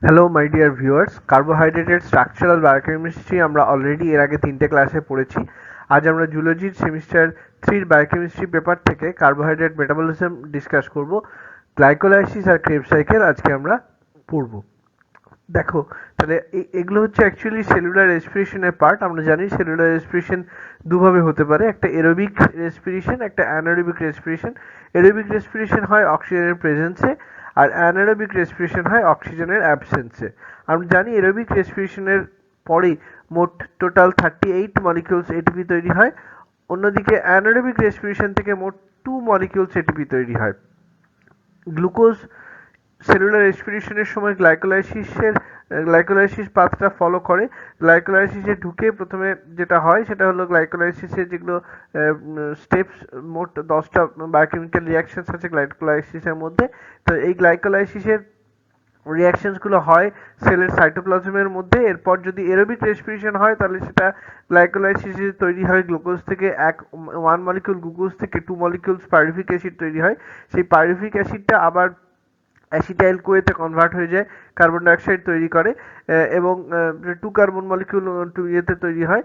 Hello my dear viewers, কার্বোহাইড্রেটের structural biochemistry আমরা already এর আগে 3টে ক্লাসে পড়েছি। আজ আমরা জুলজির সেমিস্টার 3 বায়োকেমিস্ট্রি পেপার থেকে কার্বোহাইড্রেট মেটাবলিজম ডিসকাস করব। গ্লাইকোলাইসিস আর ক্রেবস সাইকেল আজকে আমরা পড়ব। দেখো, তাহলে এগুলো হচ্ছে অ্যাকচুয়ালি সেলুলার রেসপিরেশনের পার্ট। আমরা জানি সেলুলার রেসপিরেশন দুভাবে হতে পারে, একটা এরোবিক রেসপিরেশন, একটা অ্যানারোবিক রেসপিরেশন। এরোবিক রেসপিরেশন হয় অক্সিজেনের প্রেজেন্সে, আর অ্যানারোবিক রেসপিরেশন হয় অক্সিজেনের অ্যাবসেন্সে। আমরা জানি এরোবিক রেসপিরেশনের পরে মোট টোটাল 38 মলিকিউলস এটিপি তৈরি হয়। অন্যদিকে অ্যানারোবিক রেসপিরেশন থেকে মোট 2 মলিকিউলস এটিপি তৈরি হয়। গ্লুকোজ সেলুলার রেসপিরেশনের সময় গ্লাইকোলাইসিস পাথটা ফলো করে। গ্লাইকোলাইসিসে ঢুকে প্রথমে যেটা হয় সেটা হলো গ্লাইকোলাইসিসের যেগুলো স্টেপস, মোট 10টা বায়োকেমিক্যাল রিয়াকশনস আছে গ্লাইকোলাইসিসের মধ্যে। তো এই গ্লাইকোলাইসিসের রিয়াকশনসগুলো হয় সেলের সাইটোপ্লাজমের মধ্যে। এরপর যদি এরোবিক রেসপিরেশন হয় তাহলে সেটা গ্লাইকোলাইসিসে তৈরি হয় গ্লুকোজ থেকে 1 মলিকিউল গ্লুকোজ থেকে 2 মলিকিউলস পাইরুভিক অ্যাসিড তৈরি হয়। সেই পাইরুভিক অ্যাসিডটা আবার অ্যাসিটাইল কোয়েতে কনভার্ট হয়ে যায়, কার্বন ডাইঅক্সাইড তৈরি করে, এবং 2 কার্বন মলিকিউল ইয়েতে তৈরি হয়।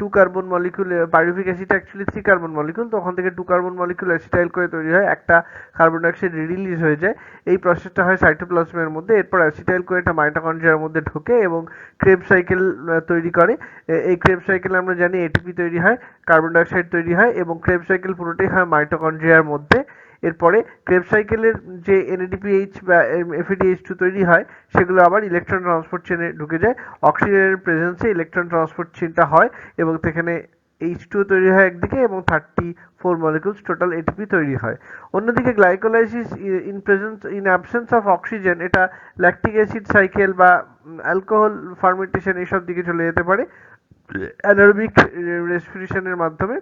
2 carbon molecule pyruvic acid actually 3 carbon molecule, তো ওখান থেকে 2 কার্বন মলিকিউল অ্যাসিটাইল কোয়ে তৈরি হয়, একটা কার্বন ডাইঅক্সাইড রিলিজ হয়ে যায়। এই প্রসেসটা হয় সাইটোপ্লাজমের মধ্যে। এরপর অ্যাসিটাইল কোয়েটা মাইটোকন্ড্রিয়ার মধ্যে ঢোকে এবং ক্রেবস সাইকেল তৈরি করে। এই ক্রেবস সাইকেলে আমরা জানি এটিপি তৈরি হয়, কার্বন ডাইঅক্সাইড তৈরি হয়, এবং ক্রেবস সাইকেল পুরোটাই হয় মাইটোকন্ড্রিয়ার মধ্যে। এরপরে ক্রেবস সাইকেলের যে এনএডিপিএইচ বা এফএডিএইচ2 তৈরি হয় সেগুলো আবার ইলেকট্রন ট্রান্সপোর্ট চেনে ঢুকে যায়। অক্সিজেনের প্রেজেন্সে ইলেকট্রন ট্রান্সপোর্ট চেনটা হয় এবং সেখানে H2 তৈরি হয় একদিকে এবং 34 মলিকিউলস টোটাল এটিপি তৈরি হয়। অন্যদিকে glycolysis in absence of oxygen, এটা ল্যাকটিক অ্যাসিড সাইকেল বা অ্যালকোহল ফার্মেন্টেশন এইসব দিকে চলে যেতে পারে অ্যানারোবিক রেসপিরেশনের মাধ্যমে।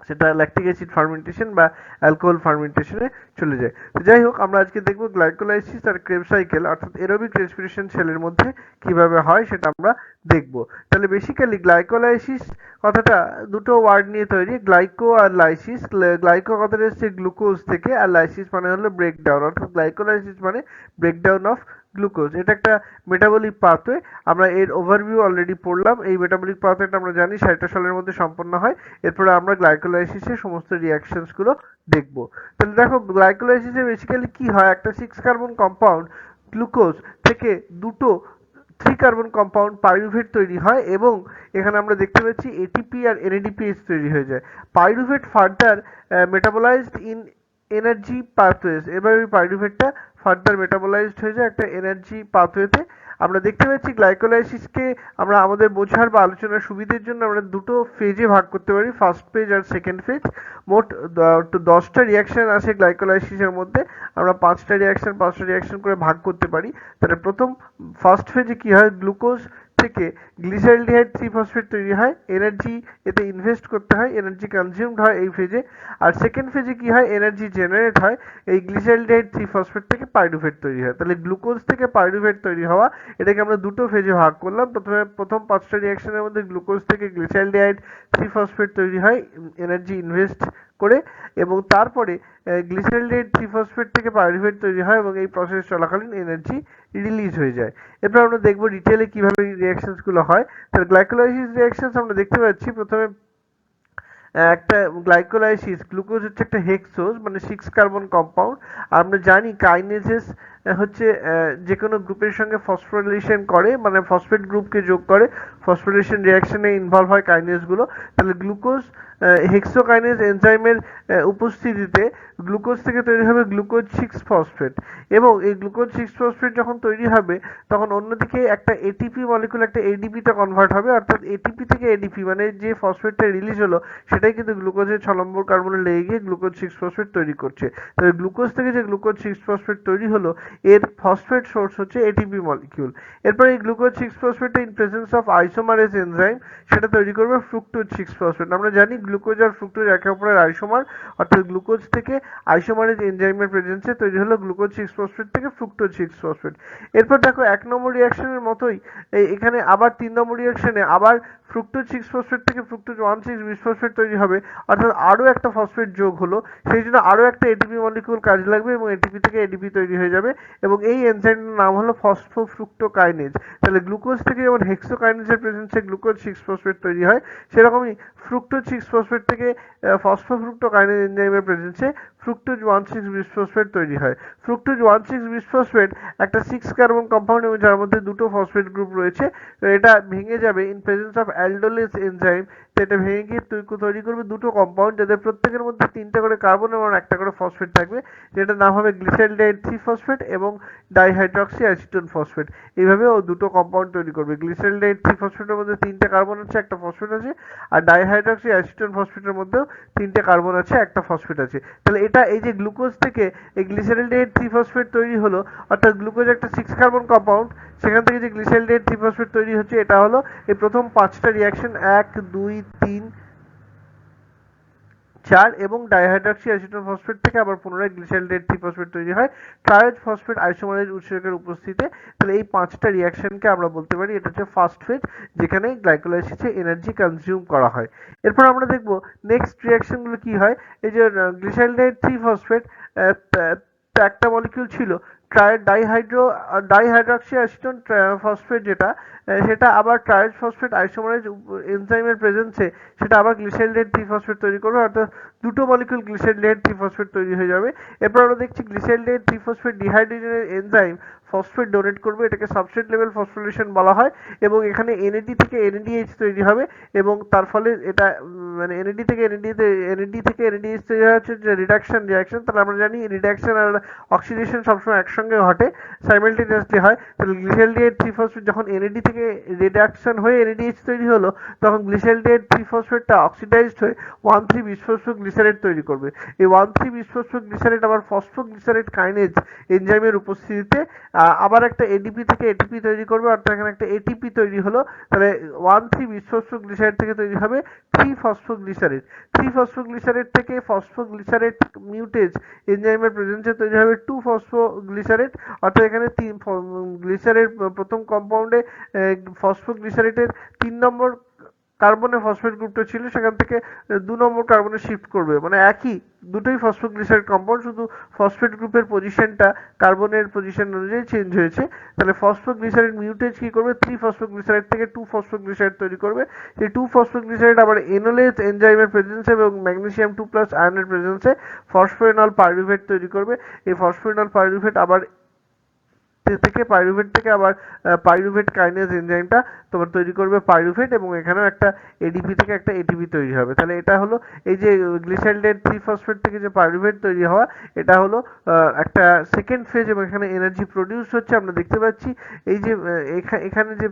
সেটা ল্যাকটিক অ্যাসিড ফার্মেন্টেশন বা অ্যালকোহল ফার্মেন্টেশনে চলে যায়। তো যাই হোক, আমরা আজকে দেখব গ্লাইকোলাইসিস আর ক্রেবস সাইকেল অর্থাৎ এরোবিক রেসপিরেশন সেলের মধ্যে কিভাবে হয় সেটা আমরা দেখব। তাহলে বেসিক্যালি গ্লাইকোলাইসিস কথাটা দুটো ওয়ার্ড নিয়ে তৈরি, গ্লাইকো আর লাইসিস। গ্লাইকো কথাটা এসেছে গ্লুকোজ থেকে, আর লাইসিস মানে হলো ব্রেকডাউন, অর্থাৎ গ্লাইকোলাইসিস মানে ব্রেকডাউন অফ গ্লুকোজ। এটা একটা মেটাবলিক পাথওয়ে। আমরা এর ওভারভিউ অলরেডি পড়লাম। এই মেটাবলিক পাথওয়েটা আমরা জানি সাইটোসলের মধ্যে সম্পন্ন হয়। এরপরে আমরা গ্লাইকোলাইসিসের সমস্ত রিয়াকশনস গুলো দেখব। তাহলে দেখো, গ্লাইকোলাইসিসে বেসিক্যালি কি হয়, একটা 6 কার্বন কম্পাউন্ড গ্লুকোজ থেকে দুটো 3 কার্বন কম্পাউন্ড পাইরুভেট তৈরি হয় এবং এখানে আমরা দেখতে পাচ্ছি এটিপি আর এনএডিপিএইচ তৈরি হয়ে যায়। Pyruvate further metabolised in energy pathways. এবার ওই পাইরুভেটটা ফার্দার মেটাবলাইজড হয়ে যায় একটা এনার্জি পাথওয়েতে। আমরা দেখতে পাচ্ছি গ্লাইকোলাইসিসকে আমরা আমাদের বোঝার বা আলোচনার সুবিধের জন্য আমরা দুটো ফেজে ভাগ করতে পারি, ফার্স্ট ফেজ আর সেকেন্ড ফেজ। মোট 10টা রিয়াকশন আছে গ্লাইকোলাইসিসের মধ্যে। আমরা 5টা রিয়াকশন করে ভাগ করতে পারি। তাহলে প্রথম ফার্স্ট ফেজে কি হয়, গ্লুকোজ থেকে গ্লিসারলডিহাইড 3 ফসফেট তৈরি হয়, এনার্জি এতে ইনভেস্ট করতে হয়, এনার্জি কনজিউমড হয় এই ফেজে। আর সেকেন্ড ফেজে কি হয়, এনার্জি জেনারেট হয়, এই গ্লিসারলডিহাইড 3 ফসফেট থেকে পাইরুভেট তৈরি হয়। তাহলে গ্লুকোজ থেকে পাইরুভেট তৈরি হওয়া, এটাকে আমরা দুটো ফেজে ভাগ করলাম। প্রথম 5টা রিয়াকশনের মধ্যে গ্লুকোজ থেকে গ্লিসারলডিহাইড 3 ফসফেট তৈরি হয় এনার্জি ইনভেস্ট করে, এবং তারপরে গ্লিসারলডিহাইড 3 ফসফেট থেকে পাইরুভেট তৈরি হয় এবং এই প্রসেস চলাকালীন এনার্জি রিলিজ হয়ে যায়। এরপর আমরা দেখবো ডিটেলে কিভাবে রিয়াকশনস গুলো হয়। তাহলে গ্লাইকোলাইসিস রিয়াকশনস আমরা দেখতে পাচ্ছি প্রথমে একটা গ্লাইকোলাইসিস, গ্লুকোজ হচ্ছে একটা হেক্সোজ মানে 6 কার্বন কম্পাউন্ড। আমরা জানি কাইনেসেস হচ্ছে যে কোনো গ্রুপের সঙ্গে ফসফোরিলেশন করে, মানে ফসফেট গ্রুপকে যোগ করে, ফসফোরিলেশন রিয়াকশনে ইনভলভ হয় কাইনেসগুলো। তাহলে গ্লুকোজ হেক্সোকাইনেজ এনজাইমের উপস্থিতিতে গ্লুকোজ থেকে তৈরি হবে গ্লুকোজ 6 ফসফেট, এবং এই গ্লুকোজ 6 ফসফেট যখন তৈরি হবে তখন অন্যদিকে একটা এটিপি মলিকুল একটা এডিপিতে কনভার্ট হবে, অর্থাৎ এটিপি থেকে এডিপি মানে যে ফসফেটটা রিলিজ হলো সেটাই কিন্তু গ্লুকোজের 6 নম্বর কার্বনে লেগে গিয়ে গ্লুকোজ 6 ফসফেট তৈরি করছে। তবে গ্লুকোজ থেকে যে গ্লুকোজ 6 ফসফেট তৈরি হলো এর ফসফেট সোর্স হচ্ছে এটিপি মলিকিউল। এরপর এই glucose 6 phosphate in presence of isomerase enzyme সেটা তৈরি করবে ফ্রুক্টোজ 6 ফসফেট। আমরা জানি গ্লুকোজ আর ফ্রুক্টোজ একে অপরের আইসোমার, অর্থাৎ গ্লুকোজ থেকে আইসোমারেজ এনজাইমের প্রেজেন্সে তৈরি হলো গ্লুকোজ 6 ফসফেট থেকে ফ্রুক্টোজ 6 ফসফেট। এরপর দেখো 1 নম্বর রিঅ্যাকশনের মতোই এখানে আবার 3 নম্বর রিঅ্যাকশনে আবার ফ্রুক্টোজ 6 ফসফেট থেকে ফ্রুক্টোজ 1,6 বিসফসফেট তৈরি হবে, অর্থাৎ আরও একটা ফসফেট যোগ হলো। সেই জন্য আরও একটা এটিপি মলিকিউল কাজে লাগবে এবং এটিপি থেকে এডিপি তৈরি হয়ে যাবে। এবং এই এনজাইমটার নাম হলো ফসফোফ্রুক্টোকাইনেজ। তাহলে গ্লুকোজ থেকে যেমন হেক্সোকাইনেজের প্রেজেন্সে গ্লুকোজ 6-ফসফেট তৈরি হয়, সেরকমই ফ্রুক্টোজ 6-ফসফেট থেকে ফসফোফ্রুক্টোকাইনেজ এনজাইমের প্রেজেন্সে ফ্রুক্টোজ 1,6-বিসফসফেট তৈরি হয়। ফ্রুক্টোজ 1,6-বিসফসফেট একটা 6 কার্বন কম্পাউন্ড এবং যার মধ্যে দুটো ফসফেট গ্রুপ রয়েছে। তো এটা ভেঙে যাবে ইন প্রেজেন্স অফ অ্যালডোলেস এনজাইম। তো এটা ভেঙে গিয়ে তৈরি করবে দুটো কম্পাউন্ড, যাদের প্রত্যেকের মধ্যে 3টে করে কার্বন এবং একটা করে ফসফেট থাকবে, যেটার নাম হবে গ্লিসারিলডাইড 3-ফসফেট এবং ডাইহাইড্রক্সি অ্যাসিটোন ফসফেট। এইভাবে ও দুটো কম্পাউন্ড তৈরি করবে। গ্লিসারিলডাইড 3-ফসফেটের মধ্যে 3টে কার্বন আছে, একটা ফসফেট আছে, আর ডাইহাইড্রক্সি অ্যাসিটোন ফসফেটের মধ্যেও 3টে কার্বন আছে, একটা ফসফেট আছে। তাহলে এটা এই যে গ্লুকোজ থেকে এই গ্লিসারিলডাইড 3-ফসফেট তৈরি হলো, অর্থাৎ গ্লুকোজ একটা 6 কার্বন কম্পাউন্ড, সেখান থেকে যে গ্লিসারিলডাইড 3-ফসফেট তৈরি হচ্ছে, এটা হলো এই প্রথম 5টা রিয়াকশন 1, 2, 3, 4 এবং ডাইহাইড্রক্সি অ্যাসিটোন ফসফেট থেকে আবার পুনরায় গ্লিসারিলডাইড 3-ফসফেট তৈরি হয় ট্রায়োজ ফসফেট আইসোমারেজ উৎসেচকের উপস্থিতিতে। তাহলে এই 5টা রিয়াকশনকে আমরা বলতে পারি এটা হচ্ছে ফার্স্ট ফেজ, যেখানে গ্লাইকোলাইসিসে এনার্জি কনজিউম করা হয়। এরপর আমরা দেখব নেক্সট রিয়াকশনগুলো কি হয়। এই যে গ্লিসারিলডাইড 3-ফসফেট একটা মলিকিউল ছিল ডাইহাইড্রক্সি অ্যাসিটোন ফসফেট, যেটা সেটা আবার ট্রায়োজ ফসফেট আইসোমারেজ এনজাইমের প্রেজেন্সে সেটা আবার গ্লিসারিলডাইড 3-ফসফেট তৈরি করবে, অর্থাৎ দুটো মলিকিউল গ্লিসারিলডাইড 3-ফসফেট তৈরি হয়ে যাবে। এরপর আমরা দেখছি গ্লিসারিলডাইড 3-ফসফেট ডিহাইড্রোজেনেজ এনজাইম ফসফেট ডোনেট করবে, এটাকে সাবস্ট্রেট লেভেল ফসফোরিলেশন বলা হয়, এবং এখানে এনএডি থেকে এনএডিএইচ তৈরি হবে, এবং তার ফলে এটা মানে এনএডি থেকে এনএডিএইচ তৈরি হচ্ছে যে রিডাকশন রিয়াকশন। তাহলে আমরা জানি রিডাকশন আর অক্সিডেশন সবসময় একসঙ্গে ঘটে, সাইমালটেনিয়াসলি হয়। তাহলে গ্লিসারিলডাইড 3-ফসফেট যখন এনএডি থেকে রিডাকশন হয়ে এনএডিএইচ তৈরি হলো, তখন গ্লিসারিলডাইড 3-ফসফেটটা অক্সিডাইজড হয়ে 1,3-বিসফসফোগ্লিসারেট তৈরি করবে। এই 1,3-বিসফসফোগ্লিসারেট আবার ফসফোগ্লিসারেট কাইনেজ এনজাইমের উপস্থিতিতে আবার একটা এডিপি থেকে এটিপি তৈরি করবে, অর্থাৎ এখানে একটা এটিপি তৈরি হলো। তাহলে 1,3-বিসফসফোগ্লিসারেট থেকে তৈরি হবে 3-ফসফোগ্লিসারেট। 3-ফসফোগ্লিসারেট থেকে ফসফোগ্লিসারেট মিউটেজ এনজাইমের প্রেজেন্সে তৈরি হবে 2-ফসফোগ্লিসারেট, অর্থাৎ এখানে গ্লিসারেট প্রথম কম্পাউন্ডে ফসফোগ্লিসারেটের 3 নম্বর কার্বনের ফসফেট গ্রুপটা ছিল, সেখান থেকে 2 নম্বর কার্বনে শিফট করবে, মানে একই দুটোই ফসফোগ্লিসারেট কম্পাউন্ড, শুধু ফসফেট গ্রুপের পজিশনটা কার্বনের পজিশন অনুযায়ী চেঞ্জ হয়েছে। তাহলে ফসফোগ্লিসারেট মিউটেজ কি করবে, 3-ফসফোগ্লিসারেট থেকে 2-ফসফোগ্লিসারেট তৈরি করবে। সেই 2-ফসফোগ্লিসারেট আবার এনোলেজ এনজাইমের প্রেজেন্সে এবং ম্যাগনেসিয়াম 2+ আয়নের প্রেজেন্সে ফসফোরিনল পাইরুভেট তৈরি করবে। এই ফসফোরিনল পাইরুভেট আবার পাইরুভেট থেকে আবার পাইরুভেট কাইনেজ এনজাইমটা তোমার তৈরি করবে পাইরুভেট, এবং এখানেও একটা এডিপি থেকে একটা এটিপি তৈরি হবে। তাহলে এটা হলো এই যে গ্লিসারিলডাইড 3-ফসফেট থেকে যে পাইরুভেট তৈরি হওয়া, এটা হলো একটা সেকেন্ড ফেজ, এবং এখানে এনার্জি প্রডিউস হচ্ছে। আমরা দেখতে পাচ্ছি এই যে এখানে যে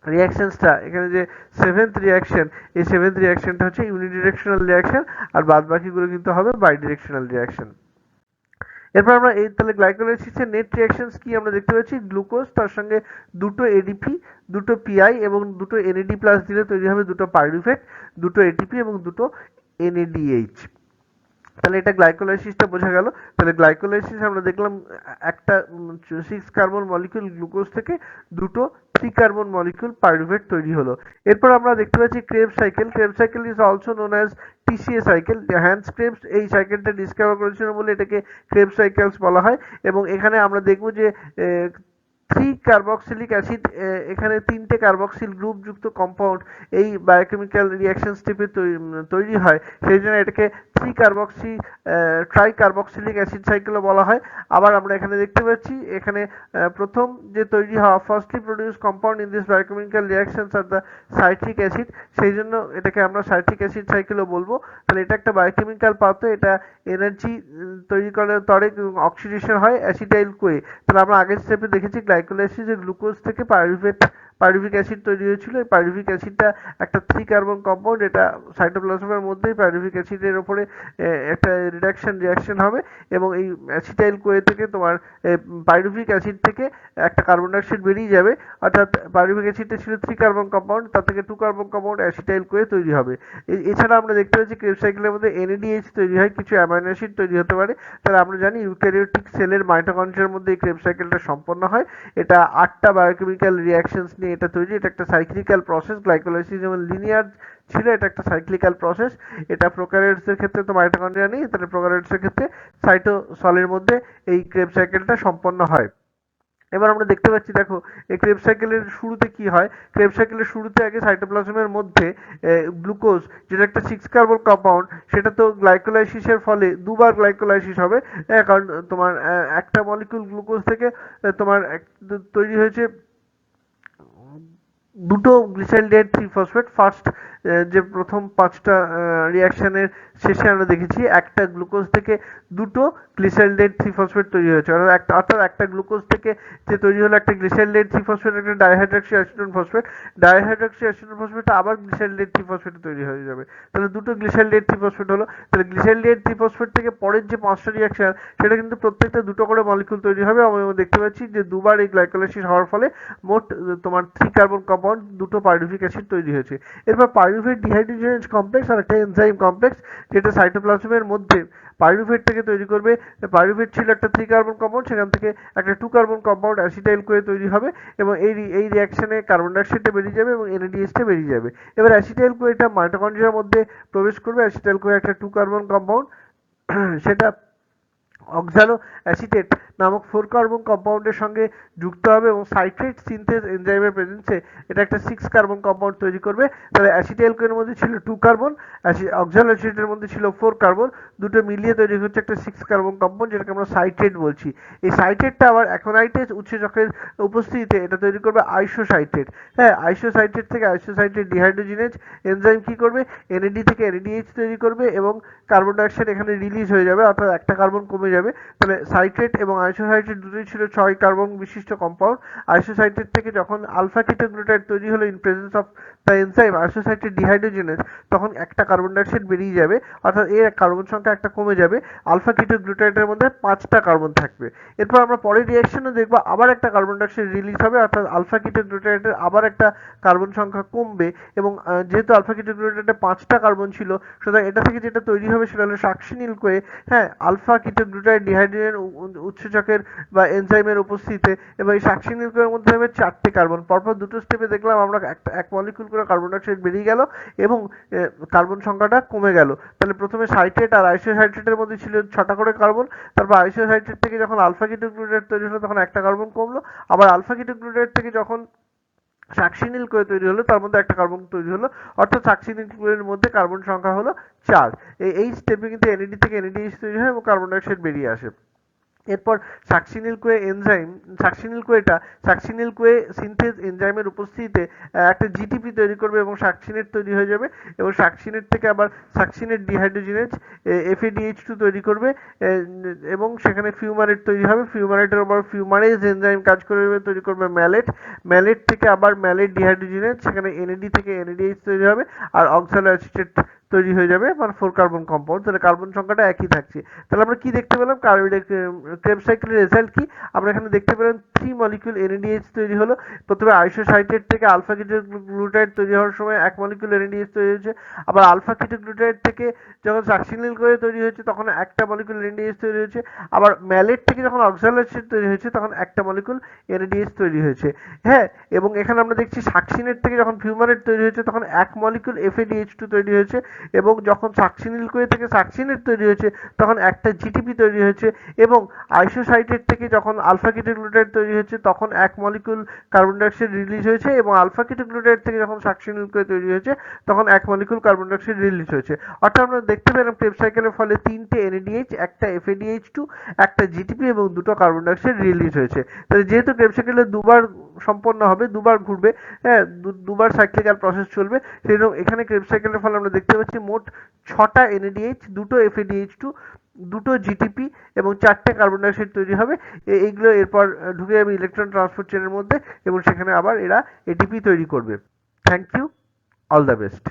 রিয়াকশনসটা, এখানে যে সেভেন্থ রিয়াকশন, এই সেভেন্থ রিয়াকশনটা হচ্ছে ইউনিডিরেকশনাল রিয়াকশন, আর বাদ বাকিগুলো কিন্তু হবে বাইডিরেকশনাল রিয়াকশন। এরপর আমরা এই তাহলে গ্লাইকোলাইসিসের নেট রিঅ্যাকশনস কি আমরা দেখতে পাচ্ছি, গ্লুকোজ তার সঙ্গে দুটো এডিপি, দুটো পিআই এবং দুটো এনএডি প্লাস দিলে তৈরি হবে দুটো পাইরুভেট, দুটো এটিপি এবং দুটো এনএডিএইচ। তাহলে এটা গ্লাইকোলাইসিসটা বোঝা গেল। তাহলে গ্লাইকোলাইসিস আমরা দেখলাম একটা 6 কার্বন মলিকিউল গ্লুকোজ থেকে দুটো 3 কার্বন মলিকিউল পাইরুভেট তৈরি হলো। এরপর আমরা দেখতে পাচ্ছি Krebs cycle. Krebs cycle is also known as TCA cycle. Hans Krebs এই সাইকেলটা ডিসকভার করেছিলেন বলে এটাকে ক্রেবস সাইকেলস বলা হয়। এবং এখানে আমরা দেখব যে 3 কার্বক্সিলিক অ্যাসিড, এখানে 3টে কার্বক্সিল গ্রুপ যুক্ত কম্পাউন্ড এই বায়োকেমিক্যাল রিঅ্যাকশন স্টেপে তৈরি হয়, সেই জন্য এটাকে ট্রাইকার্বক্সিলিক অ্যাসিড সাইকেলও বলা হয়। আবার আমরা এখানে দেখতে পাচ্ছি এখানে প্রথম যে তৈরি হওয়া firstly produce compound in this biochemical reactions are the citric acid, সেই জন্য এটাকে আমরা সাইট্রিক অ্যাসিড সাইকেলও বলবো। তাহলে এটা একটা বায়োকেমিক্যাল পাথওয়ে, এটা এনার্জি তৈরি করার তরে অক্সিডেশন হয় অ্যাসিটাইল কোয়ে। তাহলে আমরা আগের স্টেপে দেখেছি গ্লাইকোলাইসিসে গ্লুকোজ থেকে পাইরুভিক অ্যাসিড তৈরি হয়েছিল। এই পাইরুভিক অ্যাসিডটা একটা 3 কার্বন কম্পাউন্ড, এটা সাইটোপ্লাজমের মধ্যেই পাইরুভিক অ্যাসিডের উপরে একটা রিডাকশন রিয়াকশন হবে, এবং এই অ্যাসিটাইল কোয়ে থেকে তোমার পাইরুভিক অ্যাসিড থেকে একটা কার্বন ডাইঅক্সাইড বেরিয়ে যাবে, অর্থাৎ পাইরুভিক অ্যাসিডটা ছিল 3 কার্বন কম্পাউন্ড, তার থেকে 2 কার্বন কম্পাউন্ড অ্যাসিটাইল কোয়ে তৈরি হবে। এছাড়া আমরা দেখতে পাচ্ছি ক্রেবস সাইকেলের মধ্যে এনএডিএইচ তৈরি হয়, কিছু অ্যামাইনো অ্যাসিড তৈরি হতে পারে। তাহলে আমরা জানি ইউক্যারিওটিক সেলের মাইটোকন্ড্রিয়ার মধ্যে এই ক্রেবস সাইকেলটা সম্পন্ন হয়। এটা 8টা বায়োকেমিক্যাল রিঅ্যাকশনস নিয়ে নিয়ে এটা তৈরি, এটা একটা সাইক্লিক্যাল প্রসেস। গ্লাইকোলাইসিস যেমন লিনিয়ার ছিল, এটা একটা সাইক্লিক্যাল প্রসেস। এটা প্রোক্যারিওটসের ক্ষেত্রে তো মাইটোকন্ড্রিয়া নেই, তাহলে প্রোক্যারিওটসের ক্ষেত্রে সাইটোসলের মধ্যে এই ক্রেবস সাইকেলটা সম্পন্ন হয়। এবার আমরা দেখতে পাচ্ছি, দেখো এই ক্রেবস সাইকেলের শুরুতে কি হয়। ক্রেবস সাইকেলের শুরুতে আগে সাইটোপ্লাজমের মধ্যে গ্লুকোজ, যেটা একটা 6 কার্বন কম্পাউন্ড, সেটা তো গ্লাইকোলাইসিসের ফলে দুবার গ্লাইকোলাইসিস হবে। কারণ তোমার একটা মলিকিউল গ্লুকোজ থেকে তোমার তৈরি হয়েছে দুটো গ্লিসাইলডেহাইড 3 ফসফেট। ফার্স্ট যে প্রথম 5টা রিয়াকশনের শেষে আমরা দেখেছি একটা গ্লুকোজ থেকে দুটো গ্লিসাইলডেহাইড 3 ফসফেট তৈরি হয়েছে, অর্থাৎ একটা গ্লুকোজ থেকে যে তৈরি হলো একটা গ্লিসাইলডেহাইড 3 ফসফেট, একটা dihydroxy acetone phosphate. Dihydroxy acetone ফসফেটটা আবার গ্লিসাইলডেহাইড 3 ফসফেট তৈরি হয়ে যাবে, তাহলে দুটো গ্লিসাইলডেহাইড 3 ফসফেট হলো। তাহলে গ্লিসাইলডেহাইড 3 ফসফেট থেকে পরের যে 5টা রিয়াকশন, সেটা কিন্তু প্রত্যেকটা দুটো করে মলিকিউল তৈরি হবে। আমরা দেখতে পাচ্ছি যে দুবার এই গ্লাইকোলাইসিস হওয়ার ফলে মোট তোমার 3 কার্বন কম্পাউন্ড, দুটো পাইরুভিক অ্যাসিড তৈরি হয়েছে। এরপর পাইরুভেট ডিহাইড্রোজেনেজ কমপ্লেক্স আর একটা এনজাইম কমপ্লেক্স, যেটা সাইটোপ্লাজমের মধ্যে পাইরুভেট থেকে তৈরি করবে। পাইরুভেট ছিল একটা 3 কার্বন কম্পাউন্ড, সেখান থেকে একটা 2 কার্বন কম্পাউন্ড অ্যাসিটাইল করে তৈরি হবে, এবং এই রিয়াকশনে কার্বন ডাইঅক্সাইডটা বেরিয়ে যাবে এবং এনএডিএইচটা বেরিয়ে যাবে। এবার অ্যাসিটাইল কোয়েটা মাইটোকন্ড্রিয়ার মধ্যে প্রবেশ করবে। অ্যাসিটাইল কোয়ে একটা 2 কার্বন কম্পাউন্ড, সেটা অক্সালো অ্যাসিটেট নামক 4 কার্বন কম্পাউন্ডের সঙ্গে যুক্ত হবে এবং সাইট্রেট সিনথেস এনজাইমের প্রেজেন্সে এটা একটা 6 কার্বন কম্পাউন্ড তৈরি করবে। তাহলে অ্যাসিটাইল কোয়ের মধ্যে ছিল 2 কার্বন, অক্সালো অ্যাসিটেটের মধ্যে ছিল 4 কার্বন, দুটো মিলিয়ে তৈরি হচ্ছে একটা 6 কার্বন কম্পাউন্ড, যেটাকে আমরা সাইট্রেট বলছি। এই সাইট্রেটটা আবার অ্যাকোনাইটেজ উৎসেচকের উপস্থিতিতে এটা তৈরি করবে আইসোসাইট্রেট। হ্যাঁ, আইসোসাইট্রেট থেকে আইসোসাইট্রেট ডিহাইড্রোজিনেজ এনজাইম কি করবে, এনএডি থেকে এনএডিএইচ তৈরি করবে এবং কার্বন ডাইঅক্সাইড এখানে রিলিজ হয়ে যাবে, অর্থাৎ একটা কার্বন কমে যাবে। তাহলে সাইট্রেট এবং আইসোসাইট্রেট দুটোই ছিল 6 কার্বন বিশিষ্ট কম্পাউন্ড। আইসোসাইট্রেট থেকে যখন আলফা কিটোগ্লুটাইড তৈরি হলো in presence of the enzyme আইসোসাইট্রেট dehydrogenase, তখন একটা কার্বন ডাইঅক্সাইড বেরিয়ে যাবে, অর্থাৎ এর কার্বন সংখ্যা একটা কমে যাবে। আলফা কিটোগ্লুটাইডের মধ্যে 5টা কার্বন থাকবে। এরপর আমরা পরের রিঅ্যাকশনে দেখবো আবার একটা কার্বন ডাইঅক্সাইড রিলিজ হবে, অর্থাৎ আলফা কিটোগ্লুটাইডের আবার একটা কার্বন সংখ্যা কমবে, এবং যেহেতু আলফা কিটোগ্লুটাইডে 5টা কার্বন ছিল, সুতরাং এটা থেকে যেটা তৈরি হবে সেটা হলো সাকসিনিল কোয়ে। হ্যাঁ, আলফা কিটোগ্লুটাইড ডিহাইড্রোজেন উৎসেচকের বা এনজাইমের উপস্থিতিতে, এবং এই সাকসিনিল কোয়ের মধ্যে হবে 4টে কার্বন। পরপর দুটো স্টেপে দেখলাম আমরা এক মলিকুল করে কার্বন ডাইঅক্সাইড বেরিয়ে গেল এবং কার্বন সংখ্যাটা কমে গেল। তাহলে প্রথমে সাইট্রেট আর আইসোসাইট্রেটের মধ্যে ছিল 6টা করে কার্বন, তারপর আইসোসাইট্রেট থেকে যখন আলফা কিটোগ্লুটাইড তৈরি হলো তখন একটা কার্বন কমলো, আবার আলফা কিটোগ্লুটাইড থেকে যখন সাকসিনিল কোয়ে তৈরি হলো তার মধ্যে একটা কার্বন তৈরি হলো, অর্থাৎ সাকসিনিল কোয়ের মধ্যে কার্বন সংখ্যা হলো 4। এই স্টেপে কিন্তু এনএডি থেকে এনএডিএইচ তৈরি হয় এবং কার্বন ডাইঅক্সাইড বেরিয়ে আসে। এরপর সাকসিনিল কোয়ে এনজাইম, সাকসিনিল কোয়ে সিনথেজ এনজাইমের উপস্থিতিতে একটা জিটিপি তৈরি করবে এবং সাকসিনেট তৈরি হয়ে যাবে, এবং সাকসিনেট থেকে আবার সাকসিনেট ডিহাইড্রোজিনেজ এফএডিএইচ2 তৈরি করবে, এবং সেখানে ফিউমারেট তৈরি হবে। ফিউমারেটের উপর ফিউমারেজ এনজাইম কাজ করবে, তৈরি করবে ম্যালেট থেকে আবার ম্যালেট ডিহাইড্রোজিনেজ, সেখানে এনএডি থেকে এনএডিএইচ তৈরি হবে, আর অক্সালো অ্যাসিটেট তৈরি হয়ে যাবে, মানে 4 কার্বন কম্পাউন্ড। তাহলে কার্বন সংখ্যাটা একই থাকছে। তাহলে আমরা কি দেখতে পেলাম, ক্রেবস সাইকেলের রেজাল্ট কি? আমরা এখানে দেখতে পেলাম 3 মলিকিউল এনএডিএইচ তৈরি হলো। প্রথমে আইসোসাইট্রেট থেকে আলফা কিটোগ্লুটাইড তৈরি হওয়ার সময় 1 মলিকিউল এনএডিএইচ তৈরি হয়েছে, আবার আলফা কিটোগ্লুটাইড থেকে যখন সাকসিনিল কোয়ে তৈরি হয়েছে তখন একটা মলিকিউল এনএডিএইচ তৈরি হয়েছে, আবার ম্যালেট থেকে যখন অক্সালো অ্যাসিড তৈরি হয়েছে তখন একটা মলিকিউল এনএডিএইচ তৈরি হয়েছে। হ্যাঁ, এবং এখানে আমরা দেখছি সাকসিনেট থেকে যখন ফিউমারেট তৈরি হয়েছে তখন 1 মলিকিউল এফএডিএইচ2 তৈরি হয়েছে, এবং যখন সাকসিনিল কোয়ে থেকে সাকসিনেট তৈরি হয়েছে তখন একটা জিটিপি তৈরি হয়েছে, এবং আইসোসাইটেট থেকে যখন আলফা কিটোগ্লুটাইড তৈরি হয়েছে তখন 1 মলিকিউল কার্বন ডাইঅক্সাইড রিলিজ হয়েছে, এবং আলফা কিটোগ্লুটাইড থেকে যখন সাকসিনিল কোয়ে তৈরি হয়েছে তখন 1 মলিকিউল কার্বন ডাইঅক্সাইড রিলিজ হয়েছে। অর্থাৎ আমরা দেখতে পেলাম ক্রেবস সাইকেলের ফলে 3টে এনএডিএইচ, একটা এফএডিএইচ2, একটা জিটিপি এবং দুটো কার্বন ডাইঅক্সাইড রিলিজ হয়েছে। তাহলে যেহেতু ক্রেবস সাইকেলে দুবার সম্পন্ন হবে, দুবার ঘুরবে, হ্যাঁ, দুবার সাইক্লিক্যাল প্রসেস চলবে, সেরকম এখানে ক্রেবস সাইকেলের ফলে আমরা দেখতে পাচ্ছি মোট 6টা এনএডিএইচ, দুটো এফএডিএইচ2, দুটো জিটিপি এবং 4টে কার্বন ডাইঅক্সাইড তৈরি হবে। এইগুলো এরপর ঢুকে যাবে ইলেকট্রন ট্রান্সপোর্ট চেনের মধ্যে এবং সেখানে আবার এরা এটিপি তৈরি করবে। Thank you, all the best.